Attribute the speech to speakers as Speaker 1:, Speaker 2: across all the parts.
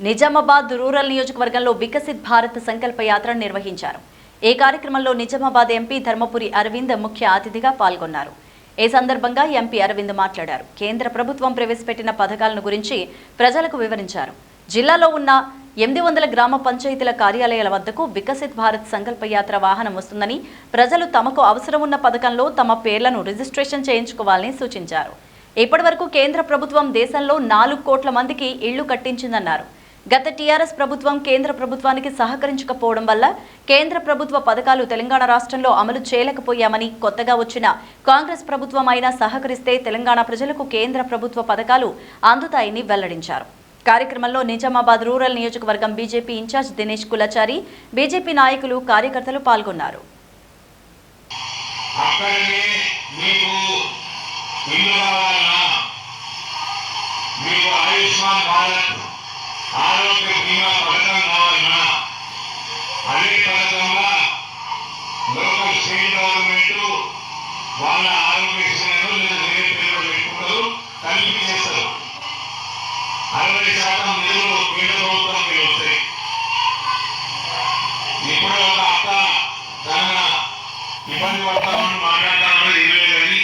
Speaker 1: Nizamabad rural నియోజకవర్గంలో వికసిత్ భారత్ సంకల్ప యాత్ర నిర్వహించారు. ఈ కార్యక్రమంలో నిజామాబాద్ ఎంపీ ధర్మపురి అరవింద్ ముఖ్య అతిథిగా పాల్గొన్నారు. ఈ సందర్భంగా ఎంపీ అరవింద్ మాట్లాడారు. కేంద్ర ప్రభుత్వం ప్రవేశపెట్టిన పథకాలను గురించి ప్రజలకు వివరించారు. జిల్లాలో ఉన్న 800 గ్రామ పంచాయతీల కార్యాలయాల వద్దకు వికసిత్ భారత్ సంకల్ప యాత్ర వాహనం వస్తుందని, ప్రజలు తమకు అవసరం ఉన్న పథకంలో తమ పేర్లను రిజిస్ట్రేషన్ చేయించుకోవాలని సూచించారు. ఇప్పటివరకు కేంద్ర ప్రభుత్వం దేశంలో 4 కోట్ల మందికి ఇళ్లు కట్టించిందన్నారు. గత టీఆర్ఎస్ ప్రభుత్వం కేంద్ర ప్రభుత్వానికి సహకరించకపోవడం వల్ల కేంద్ర ప్రభుత్వ పథకాలు తెలంగాణ రాష్ట్రంలో అమలు చేయలేకపోయామని, కొత్తగా వచ్చిన కాంగ్రెస్ ప్రభుత్వం అయినా సహకరిస్తే తెలంగాణ ప్రజలకు కేంద్ర ప్రభుత్వ పథకాలు అందుతాయని వెల్లడించారు. కార్యక్రమంలో నిజామాబాద్ రూరల్ నియోజకవర్గం BJP incharge Dinesh Kulachari, BJP నాయకులు, కార్యకర్తలు పాల్గొన్నారు.
Speaker 2: ఆరోగ్య బీమా పథకం కావాలన్నా అదే పథకంగా లోకల్ స్టేట్ గవర్నమెంట్ వాళ్ళ ఆరోగ్యశ్రీలను లేదా వేరే పేరు పెట్టుకుంటారు, కలిపి చేస్తారు. 60% నిధులు కేంద్ర ప్రభుత్వానికి వస్తాయి. ఇప్పుడు ఒక అక్క చాలా ఇబ్బంది పడతామని మాట్లాడతామని ఇవ్వలేదని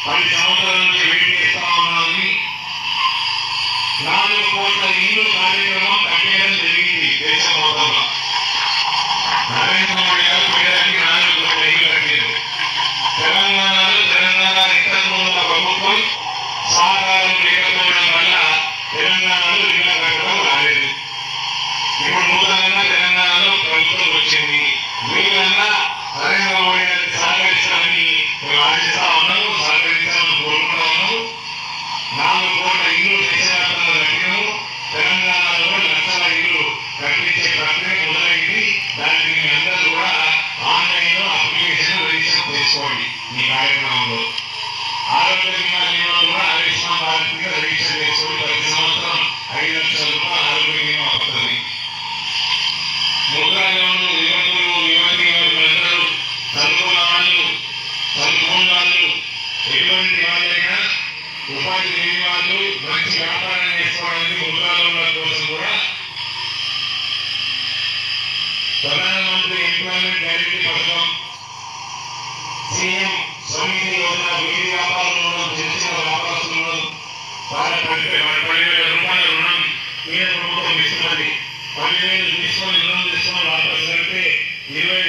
Speaker 2: 10 సంవత్సరాల నుంచి వెయిట్ చేస్తా ఉన్నామని 4 కోట్ల ఇల్లు కార్యక్రమం కట్టేయడం జరిగింది. దేశం మొత్తంలో నరేంద్ర మోడీ గారు పేదలకి 4 కోట్ల ఇల్లు కట్టారు. తెలంగాణ ఇంతకుముందు ప్రభుత్వం సహకారం లేకపోవడం వల్ల తెలంగాణలో ఇల్లు కట్టడం రాలేదు. ఇప్పుడు నూతనంగా తెలంగాణలో ప్రభుత్వం వచ్చింది. వీళ్ళన్నా నరేంద్ర మోడీ గారికి సహకరిస్తామని మేము ఆశిస్తా ఉన్నాము, సహకరించాలని కోరుకుంటా ఉన్నాము. 4 కోట్ల ఇల్లు దేశవ్యాప్తంగా కట్టినాము. తెలంగాణలో 1 లక్షల ఇల్లు కట్టించే ప్రక్రియ మొదలైంది. దానికి మీ అందరూ కూడా ఆన్లైన్లో అప్లికేషన్ రిజిస్టర్ చేసుకోండి. ఈ కార్యక్రమంలో ఆరోగ్య బీమా నియమాలు కూడా ఆయుష్మాన్ భారత్ కింద రిజిస్టర్ చేసుకోండి. ప్రతి సంవత్సరం 5 లక్షల రూపాయలు ఆరోగ్య బీమా వస్తుంది. ముద్రా లోన్లు యువకులు యువతీయులందరూ చదువుకున్న వాళ్ళు, చదువుకున్న వాళ్ళు, ఎటువంటి వాళ్ళైనా ఉపాధి లేని వాళ్ళు మంచి వ్యాపారం చేసుకోవడానికి ముద్రా లోన్ల కోసం కూడా ప్రధానమంత్రి ఎంప్లాయ్మెంట్ గ్యారెంటీ పథకం, సీఎం స్వనిధి యోజన, వీధి వ్యాపారంలో చిన్న వ్యాపారస్తులు వాళ్ళ 10,000 రూపాయల రుణం కేంద్ర ప్రభుత్వం ఇస్తున్నది. 10,000 తీసుకొని రుణం తీసుకొని వాపసు కలిపితే 20